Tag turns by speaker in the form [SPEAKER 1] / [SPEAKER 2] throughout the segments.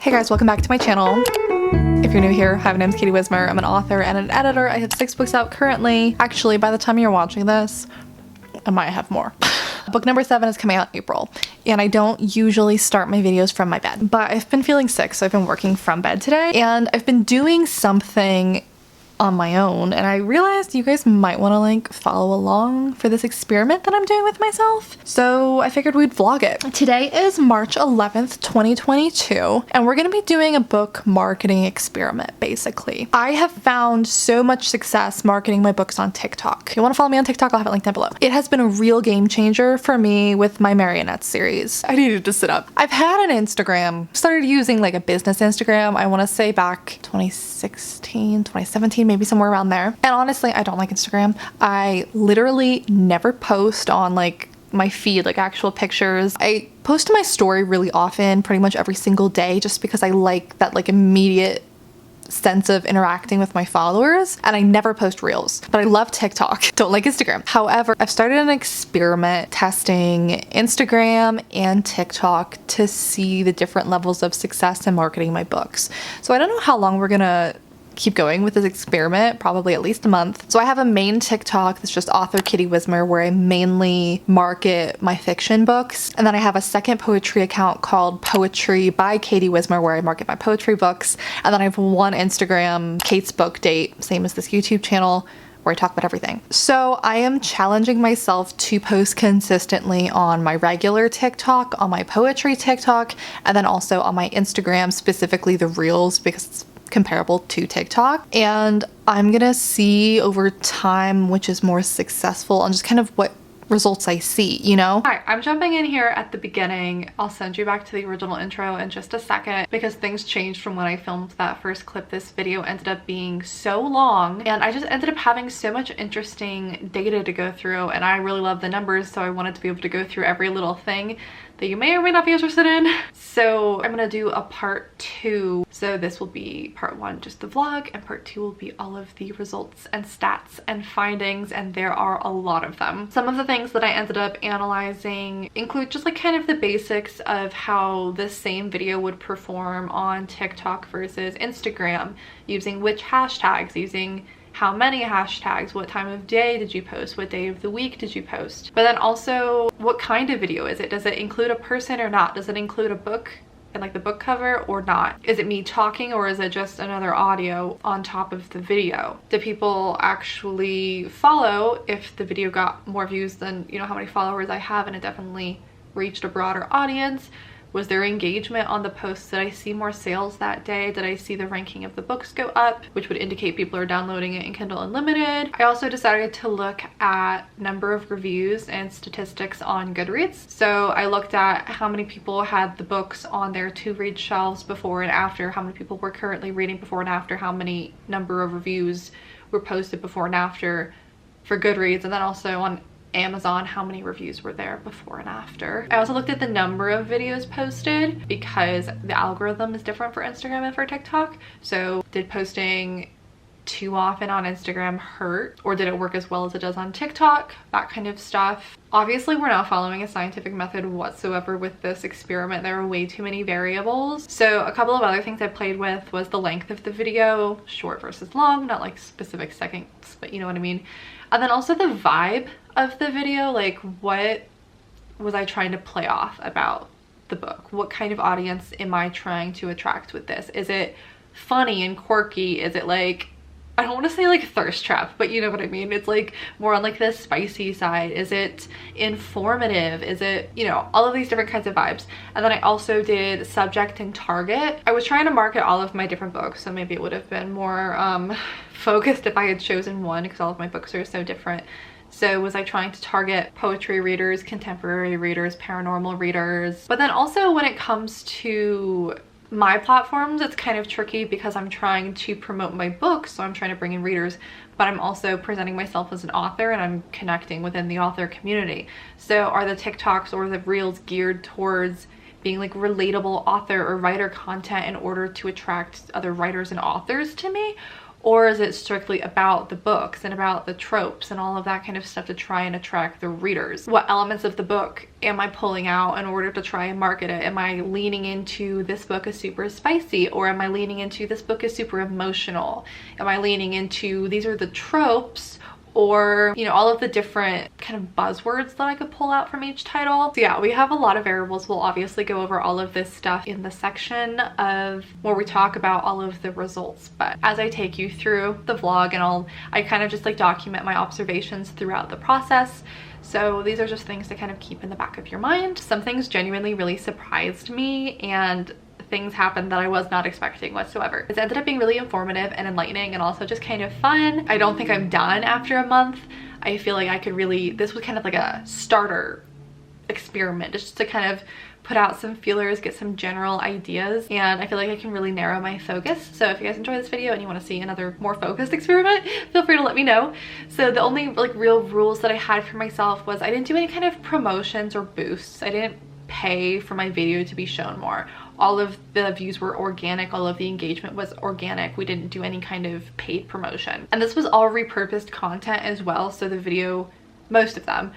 [SPEAKER 1] Hey guys, welcome back to my channel. If you're new here, hi, my name's Katie Wismer. I'm an author and an editor. I have 6 books out currently. Actually, by the time you're watching this, I might have more. Book number 7 is coming out in April, and I don't usually start my videos from my bed, but I've been feeling sick, so I've been working from bed today, and I've been doing something on my own, and I realized you guys might want to like follow along for this experiment that I'm doing with myself. So I figured we'd vlog it. Today is March 11th, 2022, and we're gonna be doing a book marketing experiment, basically. I have found so much success marketing my books on TikTok. If you want to follow me on TikTok, I'll have it linked down below. It has been a real game changer for me with my marionette series. I needed to sit up. I've had an Instagram, started using like a business Instagram, I want to say back 2016, 2017, maybe somewhere around there. And honestly, I don't like Instagram. I literally never post on like my feed, like actual pictures. I post to my story really often, pretty much every single day, just because I like that like immediate sense of interacting with my followers, and I never post reels. But I love TikTok, don't like Instagram. However, I've started an experiment testing Instagram and TikTok to see the different levels of success in marketing my books. So I don't know how long we're gonna keep going with this experiment, probably at least a month. So I have a main TikTok that's just author Katie Wismer, where I mainly market my fiction books. And then I have a second poetry account called Poetry by Katie Wismer, where I market my poetry books. And then I have one Instagram, Katesbookdate, same as this YouTube channel, where I talk about everything. So I am challenging myself to post consistently on my regular TikTok, on my poetry TikTok, and then also on my Instagram, specifically the reels, because it's comparable to TikTok. And I'm gonna see over time which is more successful and just kind of what results I see, you know? Alright, I'm jumping in here at the beginning. I'll send you back to the original intro in just a second because things changed from when I filmed that first clip. This video ended up being so long and I just ended up having so much interesting data to go through, and I really love the numbers, so I wanted to be able to go through every little thing that you may or may not be interested in. So I'm gonna do a part 2. So this will be part 1, just the vlog, and part 2 will be all of the results and stats and findings, and there are a lot of them. Some of the things that I ended up analyzing include just like kind of the basics of how this same video would perform on TikTok versus Instagram, using which hashtags, using how many hashtags, what time of day did you post, what day of the week did you post, but then also what kind of video is it? Does it include a person or not? Does it include a book and like the book cover or not? Is it me talking or is it just another audio on top of the video? Do people actually follow if the video got more views than, you know, how many followers I have, and it definitely reached a broader audience? Was there engagement on the posts? Did I see more sales that day? Did I see the ranking of the books go up, which would indicate people are downloading it in Kindle Unlimited? I also decided to look at number of reviews and statistics on Goodreads. So I looked at how many people had the books on their to-read shelves before and after, how many people were currently reading before and after, how many number of reviews were posted before and after for Goodreads, and then also on Amazon, how many reviews were there before and after. I also looked at the number of videos posted because the algorithm is different for Instagram and for TikTok. So did posting too often on Instagram hurt, or did it work as well as it does on TikTok? That kind of stuff. Obviously, we're not following a scientific method whatsoever with this experiment. There are way too many variables. So a couple of other things I played with was the length of the video, short versus long, not like specific seconds, but you know what I mean. And then also the vibe of the video, like what was I trying to play off about the book? What kind of audience am I trying to attract with this? Is it funny and quirky? Is it like, I don't want to say like thirst trap, but you know what I mean? It's like more on like the spicy side. Is it informative? Is it, you know, all of these different kinds of vibes. And then I also did subject and target. I was trying to market all of my different books, so maybe it would have been more focused if I had chosen one, because all of my books are so different. So was I trying to target poetry readers, contemporary readers, paranormal readers? But then also when it comes to my platforms, it's kind of tricky because I'm trying to promote my books, so I'm trying to bring in readers, but I'm also presenting myself as an author and I'm connecting within the author community. So are the TikToks or the reels geared towards being like relatable author or writer content in order to attract other writers and authors to me? Or is it strictly about the books and about the tropes and all of that kind of stuff to try and attract the readers? What elements of the book am I pulling out in order to try and market it? Am I leaning into this book is super spicy, or am I leaning into this book is super emotional? Am I leaning into these are the tropes, or, you know, all of the different kind of buzzwords that I could pull out from each title? So yeah, we have a lot of variables. We'll obviously go over all of this stuff in the section of where we talk about all of the results, but as I take you through the vlog, and I kind of just like document my observations throughout the process. So these are just things to kind of keep in the back of your mind. Some things genuinely really surprised me, and things happened that I was not expecting whatsoever. It's ended up being really informative and enlightening, and also just kind of fun. I don't think I'm done after a month. I feel like I could really, this was kind of like a starter experiment just to kind of put out some feelers, get some general ideas, and I feel like I can really narrow my focus. So if you guys enjoy this video and you want to see another more focused experiment, feel free to let me know. So the only like real rules that I had for myself was I didn't do any kind of promotions or boosts. I didn't pay for my video to be shown more. All of the views were organic, all of the engagement was organic. We didn't do any kind of paid promotion. And this was all repurposed content as well. So the video, most of them,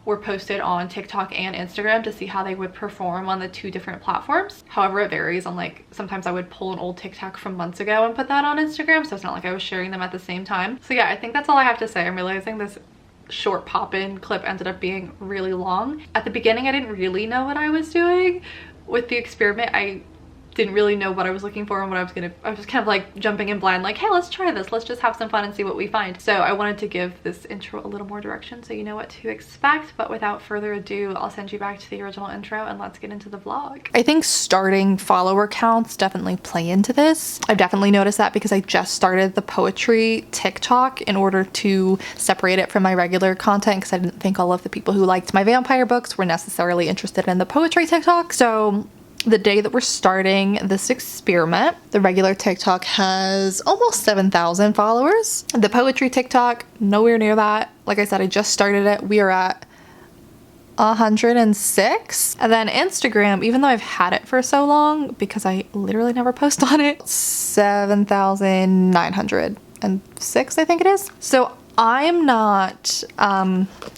[SPEAKER 1] were posted on TikTok and Instagram to see how they would perform on the two different platforms. However, it varies on, like, sometimes I would pull an old TikTok from months ago and put that on Instagram, so it's not like I was sharing them at the same time. So yeah, I think that's all I have to say. I'm realizing this short pop-in clip ended up being really long. At the beginning, I didn't really know what I was doing with the experiment. I didn't really know what I was looking for and what I was just kind of like jumping in blind, like, hey, let's try this, let's just have some fun and see what we find. So I wanted to give this intro a little more direction so you know what to expect, but without further ado, I'll send you back to the original intro and let's get into the vlog. I think starting follower counts definitely play into this. I've definitely noticed that because I just started the poetry TikTok in order to separate it from my regular content, because I didn't think all of the people who liked my vampire books were necessarily interested in the poetry TikTok. So the day that we're starting this experiment, the regular TikTok has almost 7,000 followers. The poetry TikTok, nowhere near that. Like I said, I just started it. We are at 106. And then Instagram, even though I've had it for so long, because I literally never post on it, 7,906, I think it is. So I'm not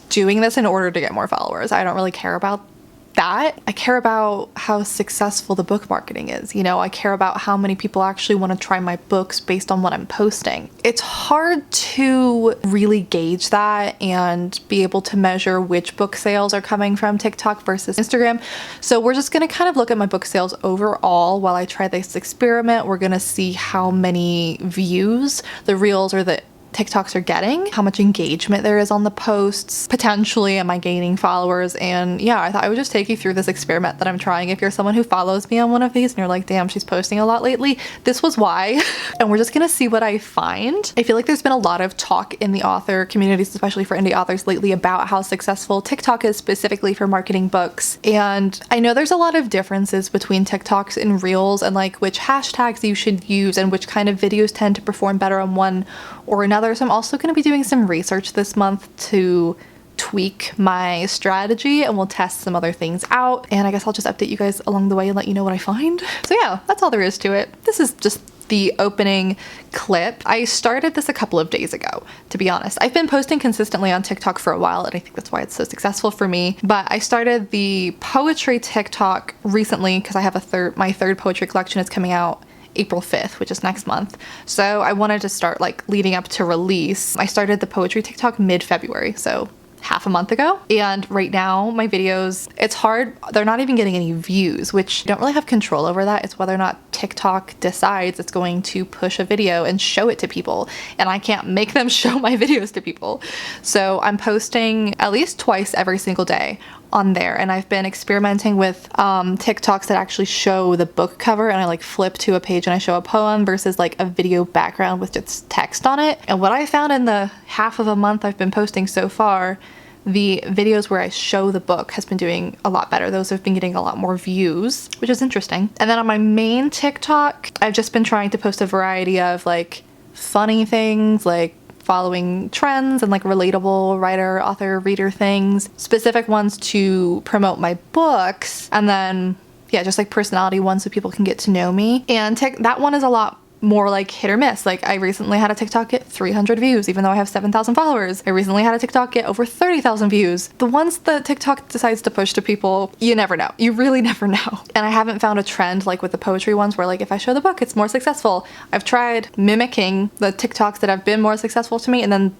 [SPEAKER 1] doing this in order to get more followers. I don't really care about that. I care about how successful the book marketing is. You know, I care about how many people actually want to try my books based on what I'm posting. It's hard to really gauge that and be able to measure which book sales are coming from TikTok versus Instagram. So we're just going to kind of look at my book sales overall while I try this experiment. We're going to see how many views the reels or the TikToks are getting, how much engagement there is on the posts, potentially am I gaining followers, and yeah, I thought I would just take you through this experiment that I'm trying. If you're someone who follows me on one of these and you're like, damn, she's posting a lot lately, this was why. And we're just gonna see what I find. I feel like there's been a lot of talk in the author communities, especially for indie authors lately, about how successful TikTok is specifically for marketing books. And I know there's a lot of differences between TikToks and Reels, and like which hashtags you should use and which kind of videos tend to perform better on one or another. So I'm also going to be doing some research this month to tweak my strategy, and we'll test some other things out. And I guess I'll just update you guys along the way and let you know what I find. So yeah, that's all there is to it. This is just the opening clip. I started this a couple of days ago, to be honest. I've been posting consistently on TikTok for a while, and I think that's why it's so successful for me. But I started the poetry TikTok recently because I have my third poetry collection is coming out April 5th, which is next month. So I wanted to start like leading up to release. I started the poetry TikTok mid-February, so half a month ago. And right now my videos, it's hard. They're not even getting any views, which I don't really have control over that. It's whether or not TikTok decides it's going to push a video and show it to people. And I can't make them show my videos to people. So I'm posting at least twice every single day on there, and I've been experimenting with TikToks that actually show the book cover, and I like flip to a page and I show a poem versus like a video background with just text on it. And what I found in the half of a month I've been posting so far, the videos where I show the book has been doing a lot better. Those have been getting a lot more views, which is interesting. And then on my main TikTok, I've just been trying to post a variety of like funny things, like following trends and like relatable writer, author, reader things, specific ones to promote my books, and then yeah, just like personality ones so people can get to know me. And that one is a lot more like hit or miss. Like I recently had a TikTok get 300 views, even though I have 7,000 followers. I recently had a TikTok get over 30,000 views. The ones that TikTok decides to push to people, you never know. You really never know. And I haven't found a trend like with the poetry ones where like if I show the book, it's more successful. I've tried mimicking the TikToks that have been more successful to me, and then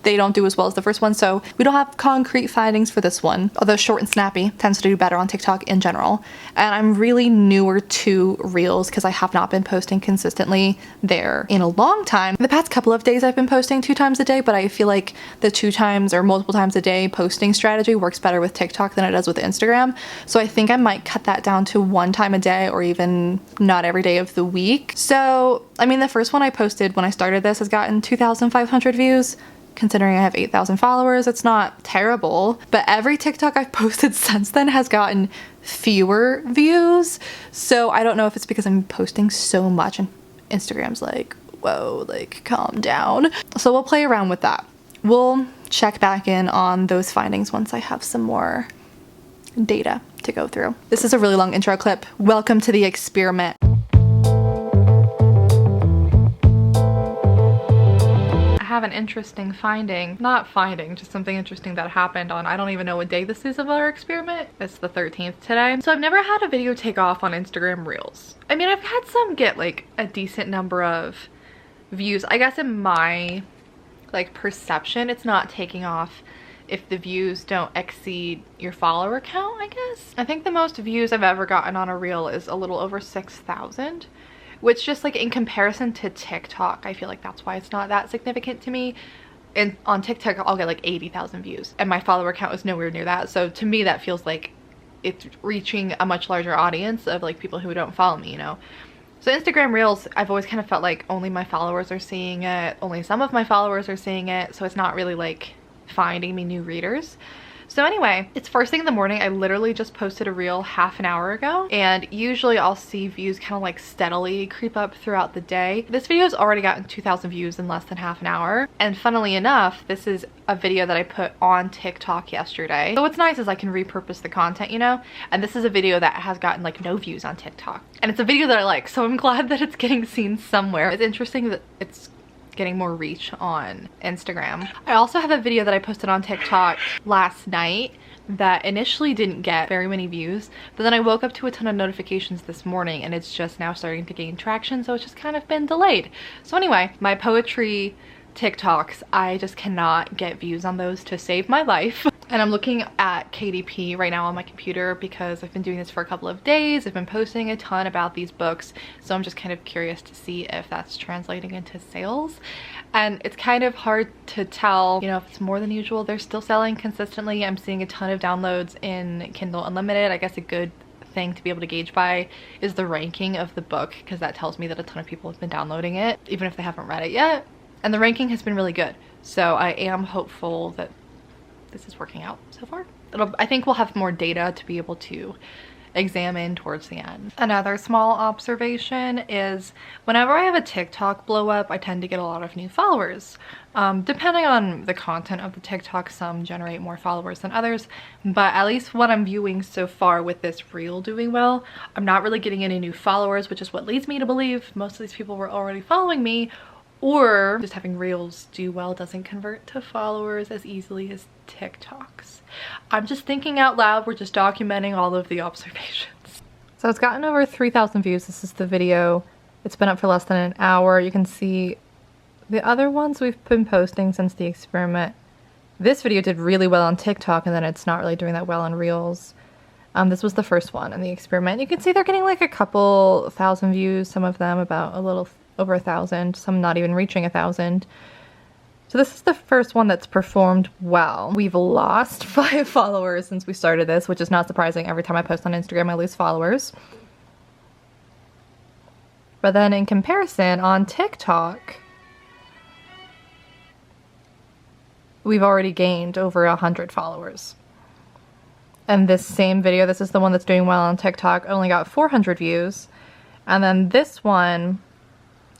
[SPEAKER 1] they don't do as well as the first one, so we don't have concrete findings for this one, although short and snappy tends to do better on TikTok in general. And I'm really newer to Reels because I have not been posting consistently there in a long time. The past couple of days I've been posting 2 times a day, but I feel like the 2 times or multiple times a day posting strategy works better with TikTok than it does with Instagram. So I think I might cut that down to 1 time a day or even not every day of the week. So, I mean, the first one I posted when I started this has gotten 2,500 views. Considering I have 8,000 followers, it's not terrible, but every TikTok I've posted since then has gotten fewer views. So I don't know if it's because I'm posting so much and Instagram's like, whoa, like calm down. So we'll play around with that. We'll check back in on those findings once I have some more data to go through. This is a really long intro clip. Welcome to the experiment. Have an interesting just something interesting that happened on, I don't even know what day this is of our experiment. It's the 13th today. So I've never had a video take off on Instagram Reels. I mean, I've had some get like a decent number of views. I guess in my like perception, it's not taking off if the views don't exceed your follower count, I guess. I think the most views I've ever gotten on a reel is a little over 6,000. Which just like in comparison to TikTok, I feel like that's why it's not that significant to me. And on TikTok, I'll get like 80,000 views and my follower count is nowhere near that. So to me, that feels like it's reaching a much larger audience of like people who don't follow me, you know? So Instagram Reels, I've always kind of felt like only my followers are seeing it. Only some of my followers are seeing it. So it's not really like finding me new readers. So anyway, it's first thing in the morning. I literally just posted a reel half an hour ago, and usually I'll see views kind of like steadily creep up throughout the day. This video has already gotten 2,000 views in less than half an hour, and funnily enough, this is a video that I put on TikTok yesterday. So what's nice is I can repurpose the content, you know, and this is a video that has gotten like no views on TikTok, and it's a video that I like, so I'm glad that it's getting seen somewhere. It's interesting that it's getting more reach on Instagram. I also have a video that I posted on TikTok last night that initially didn't get very many views, but then I woke up to a ton of notifications this morning and it's just now starting to gain traction, so it's just kind of been delayed. So anyway, my poetry TikToks, I just cannot get views on those to save my life. And I'm looking at KDP right now on my computer because I've been doing this for a couple of days. I've been posting a ton about these books, so I'm just kind of curious to see if that's translating into sales. And it's kind of hard to tell, you know, if it's more than usual. They're still selling consistently. I'm seeing a ton of downloads in Kindle Unlimited. I guess a good thing to be able to gauge by is the ranking of the book, because that tells me that a ton of people have been downloading it, even if they haven't read it yet. And the ranking has been really good. So I am hopeful that this is working out so far. I think we'll have more data to be able to examine towards the end. Another small observation is whenever I have a TikTok blow up, I tend to get a lot of new followers. Depending on the content of the TikTok, some generate more followers than others, but at least what I'm viewing so far with this reel doing well, I'm not really getting any new followers, which is what leads me to believe most of these people were already following me, or just having reels do well doesn't convert to followers as easily as TikToks. I'm just thinking out loud. We're just documenting all of the observations. So it's gotten over 3,000 views. This is the video. It's been up for less than an hour. You can see the other ones we've been posting since the experiment. This video did really well on TikTok, and then it's not really doing that well on Reels. This was the first one in the experiment. You can see they're getting like a couple thousand views, some of them about a little over 1,000, some not even reaching 1,000. So this is the first one that's performed well. We've lost 5 followers since we started this, which is not surprising. Every time I post on Instagram, I lose followers. But then in comparison, on TikTok, we've already gained over 100 followers. And this same video, this is the one that's doing well on TikTok, only got 400 views. And then this one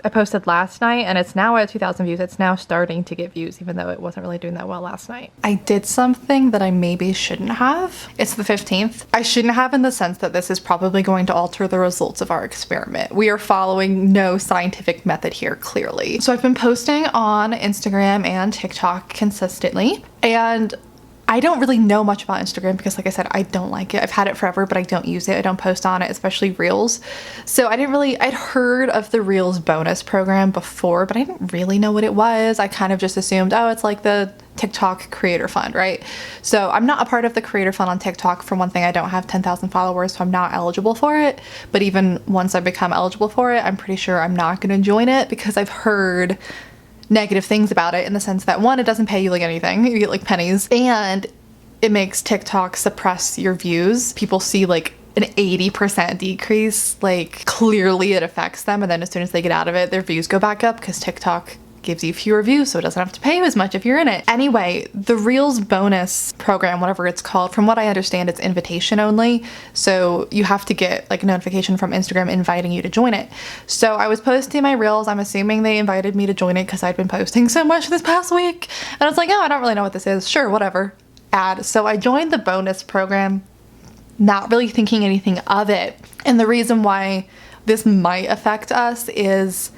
[SPEAKER 1] I posted last night and it's now at 2,000 views. It's now starting to get views, even though it wasn't really doing that well last night. I did something that I maybe shouldn't have. It's the 15th. I shouldn't have in the sense that this is probably going to alter the results of our experiment. We are following no scientific method here, clearly. So I've been posting on Instagram and TikTok consistently, and I don't really know much about Instagram because, like I said, I don't like it. I've had it forever, but I don't use it. I don't post on it, especially Reels. So I'd heard of the Reels bonus program before, but I didn't really know what it was. I kind of just assumed, oh, it's like the TikTok creator fund, right? So I'm not a part of the creator fund on TikTok. For one thing, I don't have 10,000 followers, so I'm not eligible for it. But even once I become eligible for it, I'm pretty sure I'm not going to join it because I've heard negative things about it in the sense that, one, it doesn't pay you like anything. You get like pennies, and it makes TikTok suppress your views. People see like an 80% decrease, like clearly it affects them, and then as soon as they get out of it, their views go back up because TikTok gives you fewer views, so it doesn't have to pay you as much if you're in it. Anyway, the Reels bonus program, whatever it's called, from what I understand, it's invitation only. So you have to get like a notification from Instagram inviting you to join it. So I was posting my Reels. I'm assuming they invited me to join it because I'd been posting so much this past week. And I was like, oh, I don't really know what this is. Sure, whatever. Add. So I joined the bonus program, not really thinking anything of it. And the reason why this might affect us is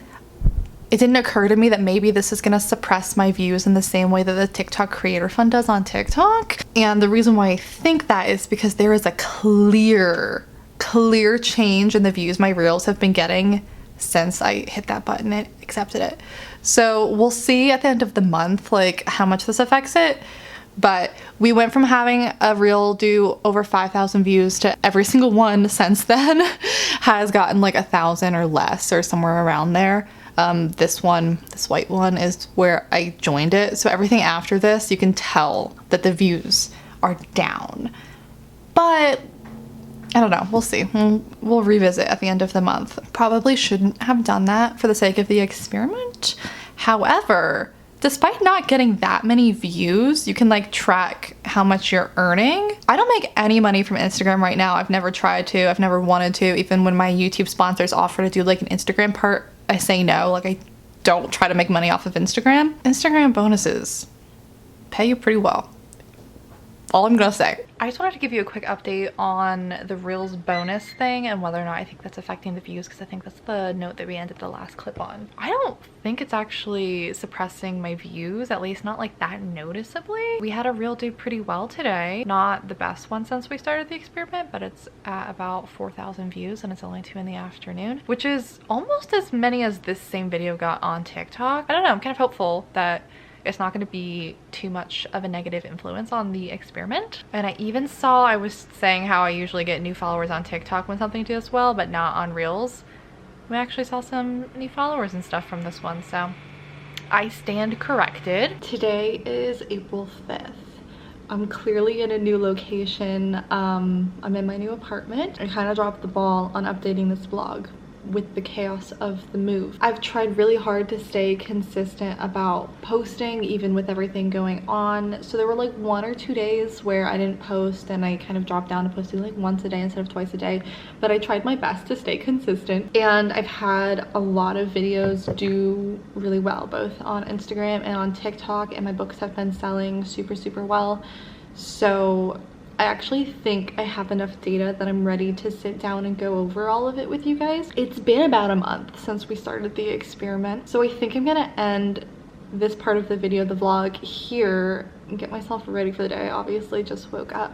[SPEAKER 1] it didn't occur to me that maybe this is going to suppress my views in the same way that the TikTok Creator Fund does on TikTok. And the reason why I think that is because there is a clear change in the views my Reels have been getting since I hit that button and accepted it. So we'll see at the end of the month, like, how much this affects it. But we went from having a Reel do over 5,000 views to every single one since then has gotten like 1,000 or less, or somewhere around there. This white one is where I joined it. So everything after this, you can tell that the views are down. But I don't know. We'll see. We'll revisit at the end of the month. Probably shouldn't have done that for the sake of the experiment. However, despite not getting that many views, you can like track how much you're earning. I don't make any money from Instagram right now. I've never tried to. I've never wanted to. Even when my YouTube sponsors offer to do like an Instagram part, I say no. Like, I don't try to make money off of Instagram. Instagram bonuses pay you pretty well. All I'm gonna say. I just wanted to give you a quick update on the Reels bonus thing and whether or not I think that's affecting the views, because I think that's the note that we ended the last clip on. I don't think it's actually suppressing my views, at least not like that noticeably. We had a Reel do pretty well today. Not the best one since we started the experiment, but it's at about 4,000 views and it's only 2 in the afternoon, which is almost as many as this same video got on TikTok. I don't know, I'm kind of hopeful that it's not going to be too much of a negative influence on the experiment. And I even saw, I was saying how I usually get new followers on TikTok when something does well, but not on Reels. We actually saw some new followers and stuff from this one, so I stand corrected. Today is April 5th. I'm clearly in a new location. I'm in my new apartment. I kind of dropped the ball on updating this vlog with the chaos of the move. I've tried really hard to stay consistent about posting, even with everything going on. So there were like 1 or 2 days where I didn't post, and I kind of dropped down to posting like once a day instead of twice a day. But I tried my best to stay consistent, and I've had a lot of videos do really well, both on Instagram and on TikTok, and my books have been selling super well. So I actually think I have enough data that I'm ready to sit down and go over all of it with you guys. It's been about a month since we started the experiment, so I think I'm gonna end this part of the video, the vlog, here and get myself ready for the day. I obviously just woke up,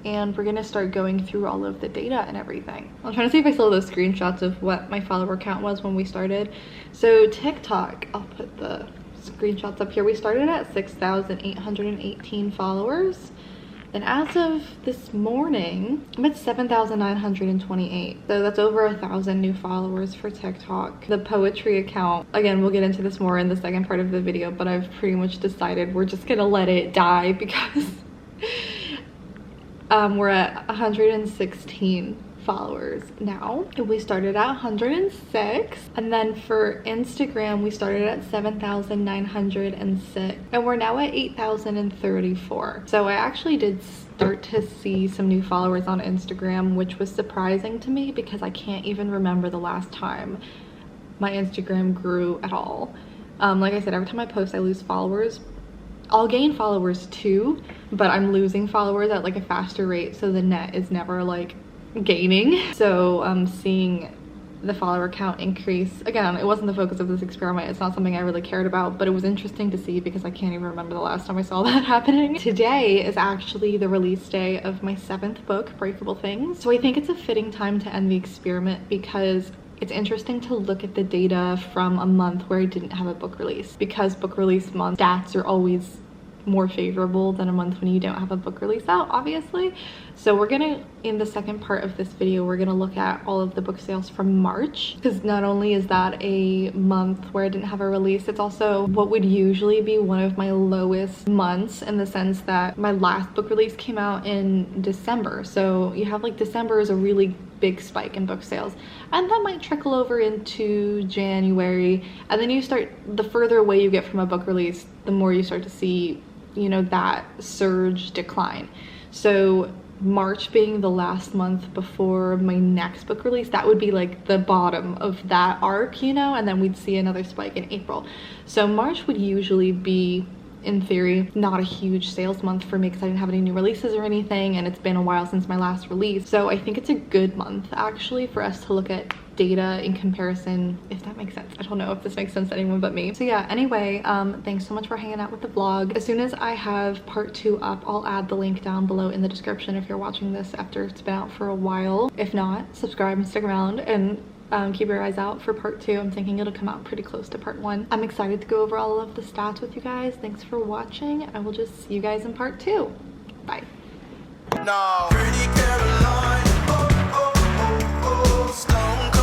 [SPEAKER 1] and we're gonna start going through all of the data and everything. I'm trying to see if I still have those screenshots of what my follower count was when we started. So TikTok, I'll put the screenshots up here. We started at 6,818 followers. And as of this morning, I'm at 7,928. So that's over 1,000 new followers for TikTok. The poetry account, again, we'll get into this more in the second part of the video, but I've pretty much decided we're just gonna let it die because we're at 116 followers now. We started at 106, and then for Instagram we started at 7,906, and we're now at 8,034. So I actually did start to see some new followers on Instagram, which was surprising to me because I can't even remember the last time my Instagram grew at all. Like I said, every time I post I lose followers. I'll gain followers too, but I'm losing followers at like a faster rate, so the net is never like gaining. So seeing the follower count increase, again, it wasn't the focus of this experiment, it's not something I really cared about, but it was interesting to see because I can't even remember the last time I saw that happening. Today is actually the release day of my 7th book, Breakable Things, so I think it's a fitting time to end the experiment because it's interesting to look at the data from a month where I didn't have a book release, because book release month stats are always more favorable than a month when you don't have a book release out, obviously. So we're gonna, in the second part of this video, we're gonna look at all of the book sales from March, because not only is that a month where I didn't have a release, it's also what would usually be one of my lowest months, in the sense that my last book release came out in December. So you have like December is a really big spike in book sales, and that might trickle over into January, and then you start, the further away you get from a book release, the more you start to see, you know, that surge decline. So March being the last month before my next book release, that would be like the bottom of that arc, you know, and then we'd see another spike in April. So March would usually be, in theory, not a huge sales month for me because I didn't have any new releases or anything, and it's been a while since my last release. So I think it's a good month actually for us to look at data in comparison, if that makes sense. I don't know if this makes sense to anyone but me. So yeah, anyway, thanks so much for hanging out with the vlog. As soon as I have part 2 up, I'll add the link down below in the description if you're watching this after it's been out for a while. If not, subscribe and stick around, and keep your eyes out for part 2. I'm thinking it'll come out pretty close to part 1. I'm excited to go over all of the stats with you guys. Thanks for watching. I will just see you guys in part 2. Bye. No. Pretty Caroline, oh, oh, oh, oh, stone